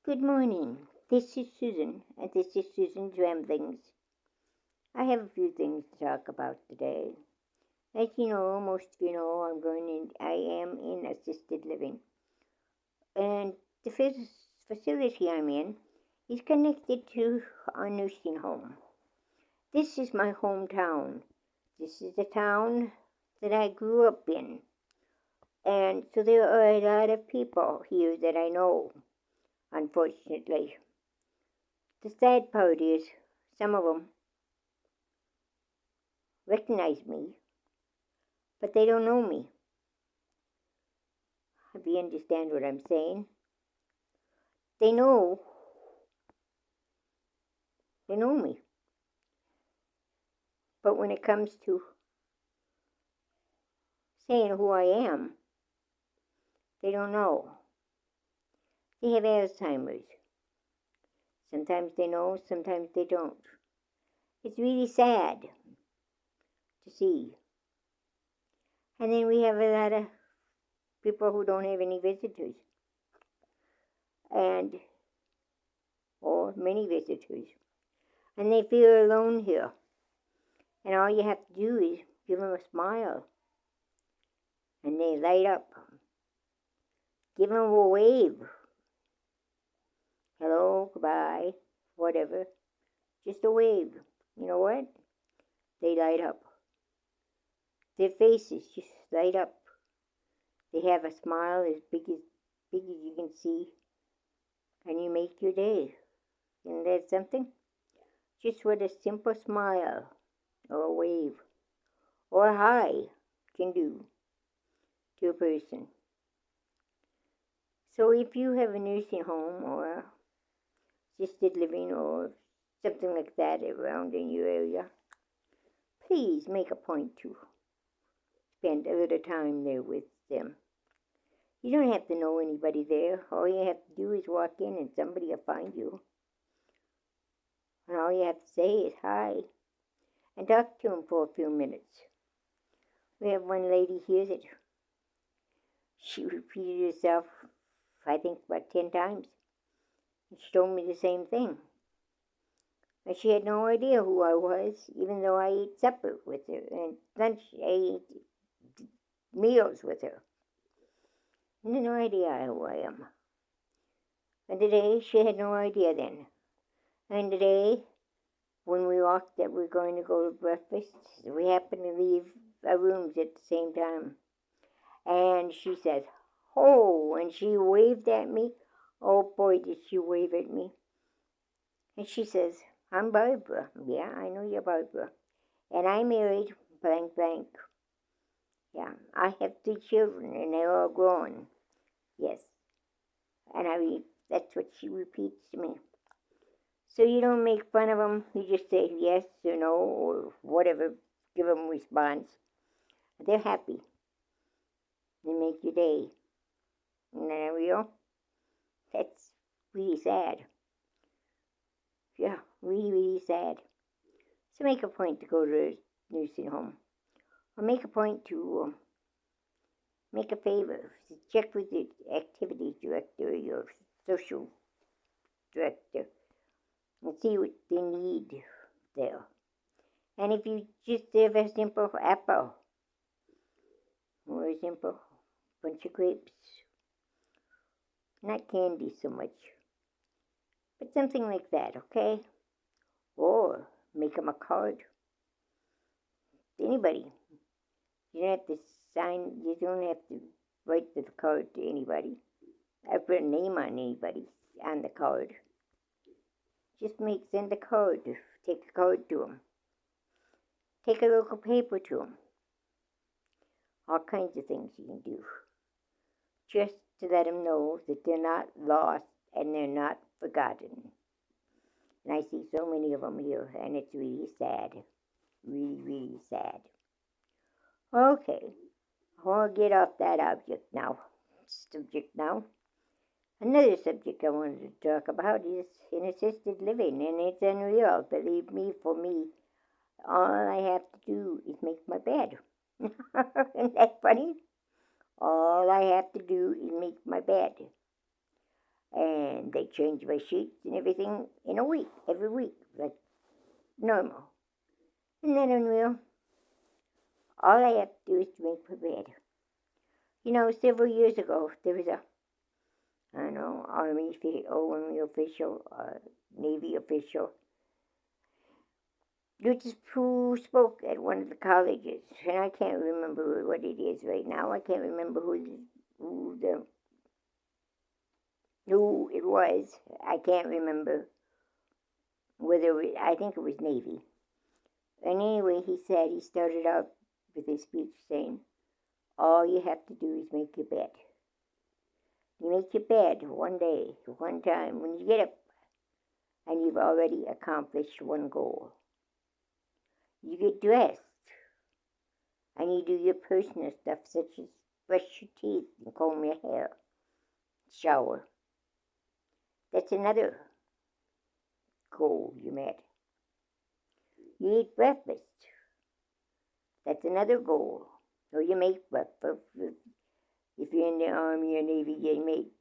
Good morning. This is Susan, and this is Susan's Ramblings. I have a few things to talk about today. As you know, most of you know, I am in assisted living, and the facility I'm in is connected to a nursing home. This is my hometown. This is the town that I grew up in, and so there are a lot of people here that I know, unfortunately. The sad part is, some of them recognize me, but they don't know me. If you understand what I'm saying, they know me. But when it comes to saying who I am, they don't know. They have Alzheimer's. Sometimes they know, sometimes they don't. It's really sad to see. And then we have a lot of people who don't have any visitors, or many visitors, and they feel alone here. And all you have to do is give them a smile, and they light up. Give them a wave. Hello, goodbye, whatever. Just a wave. You know what? They light up. Their faces just light up. They have a smile as big as you can see, and you make your day. Isn't that something? Just what a simple smile, or a wave, or a hi can do to a person. So if you have a nursing home or assisted living or something like that around in your area, please make a point to spend a little time there with them. You don't have to know anybody there. All you have to do is walk in and somebody will find you. And all you have to say is hi and talk to them for a few minutes. We have one lady here that she repeated herself, I think, about 10 times. And she told me the same thing. And she had no idea who I was, even though I ate supper with her and lunch. I ate meals with her. And had no idea who I am. And today, she had no idea then. And today, when we walked that we're going to go to breakfast, we happened to leave our rooms at the same time. And she says, "Oh," and she waved at me. Oh boy, did she wave at me. And she says, "I'm Barbara." "Yeah, I know you're Barbara. And I married blank blank." "Yeah, I have 3 children and they're all grown." "Yes." And that's what she repeats to me. So you don't make fun of them. You just say yes or no or whatever. Give them a response. They're happy. They make your day. And there we go. That's really sad. Yeah, really, really sad. So make a point to go to a nursing home. Or make a point to make a favor. Check with the activity director, your social director, and see what they need there. And if you just have a simple apple, or a simple bunch of grapes, not candy so much, but something like that, okay? Or make them a card. Anybody. You don't have to you don't have to write the card to anybody. I put a name on anybody on the card. Just send a card. Take a card to them. Take a local paper to them. All kinds of things you can do. Just to let them know that they're not lost and they're not forgotten. And I see so many of them here, and it's really sad. Really, really sad. Okay, I'll get off that subject now. Another subject I wanted to talk about is in assisted living, and it's unreal. Believe me, for me, all I have to do is make my bed. Isn't that funny? All I have to do is make my bed. And they change my sheets and everything in a week, every week, like normal. Isn't that unreal? All I have to do is to make my bed. You know, several years ago, there was a, I don't know, Army official, Navy official, who spoke at one of the colleges, and I can't remember what it is right now. I can't remember who it was. I can't remember whether I think it was Navy. And anyway, he started out with his speech saying, all you have to do is make your bed. You make your bed one day, one time, when you get up, and you've already accomplished one goal. You get dressed, and you do your personal stuff, such as brush your teeth and comb your hair, shower. That's another goal you met. You eat breakfast. That's another goal. So you make breakfast. If you're in the Army or Navy,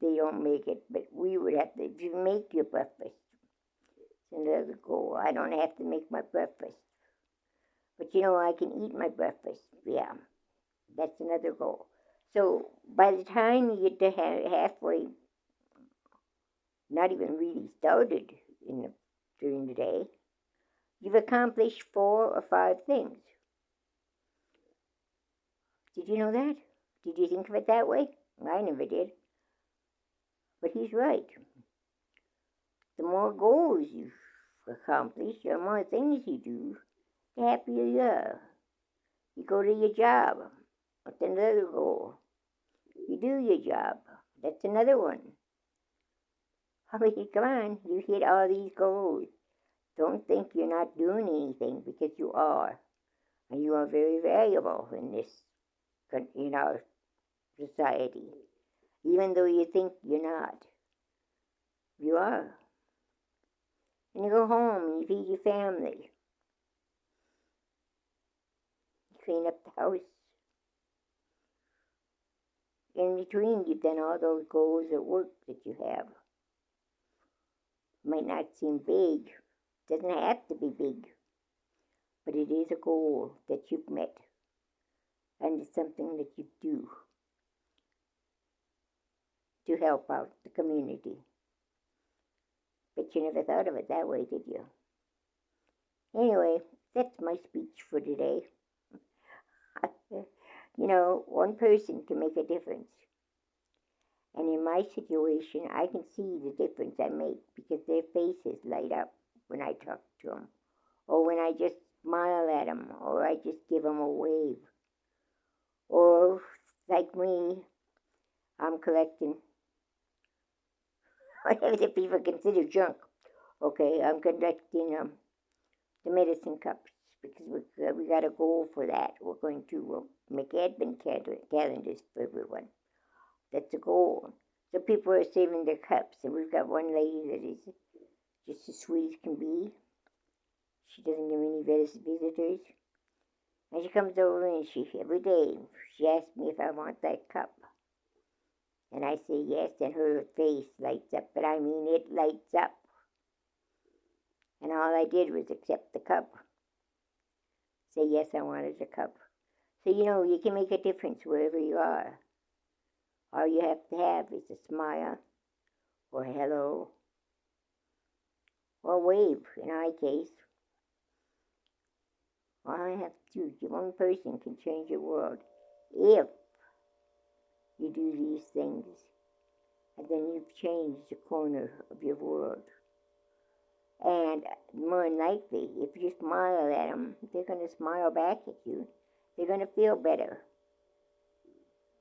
they don't make it, but we would have to. If you make your breakfast, it's another goal. I don't have to make my breakfast. But you know, I can eat my breakfast. Yeah, that's another goal. So by the time you get to halfway, not even really started during the day, you've accomplished 4 or 5 things. Did you know that? Did you think of it that way? I never did. But he's right. The more goals you accomplish, the more things you do, the happier you are. You go to your job. That's another goal. You do your job. That's another one. I mean, come on. You hit all these goals. Don't think you're not doing anything, because you are. And you are very valuable in our society. Even though you think you're not. You are. And you go home and you feed your family. You clean up the house. In between, you've done all those goals at work that you have. Might not seem big. Doesn't have to be big. But it is a goal that you've met. And it's something that you do to help out the community. But you never thought of it that way, did you? Anyway, that's my speech for today. You know, one person can make a difference. And in my situation, I can see the difference I make, because their faces light up when I talk to them, or when I just smile at them, or I just give them a wave. Or, like me, I'm collecting whatever the people consider junk. Okay, I'm collecting the medicine cups, because we got a goal for that. We're going to make advent calendars for everyone. That's a goal. So people are saving their cups, and we've got one lady that is just as sweet as can be. She doesn't give any visitors. And she comes over, and every day, she asks me if I want that cup. And I say yes, and her face lights up. But I mean, it lights up. And all I did was accept the cup. Say yes, I wanted the cup. So, you know, you can make a difference wherever you are. All you have to have is a smile, or hello, or wave, in our case. All I have to do, one person can change the world if you do these things. And then you've changed the corner of your world. And more than likely, if you smile at them, they're going to smile back at you. They're going to feel better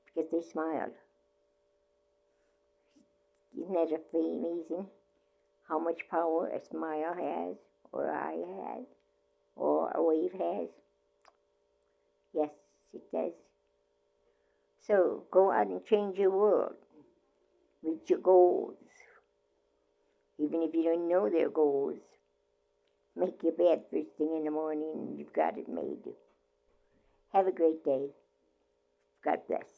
because they smiled. Isn't that amazing how much power a smile has, or eye has, or a wave has? Yes, it does. So go out and change your world. Reach your goals. Even if you don't know their goals, make your bed first thing in the morning and you've got it made. Have a great day. God bless.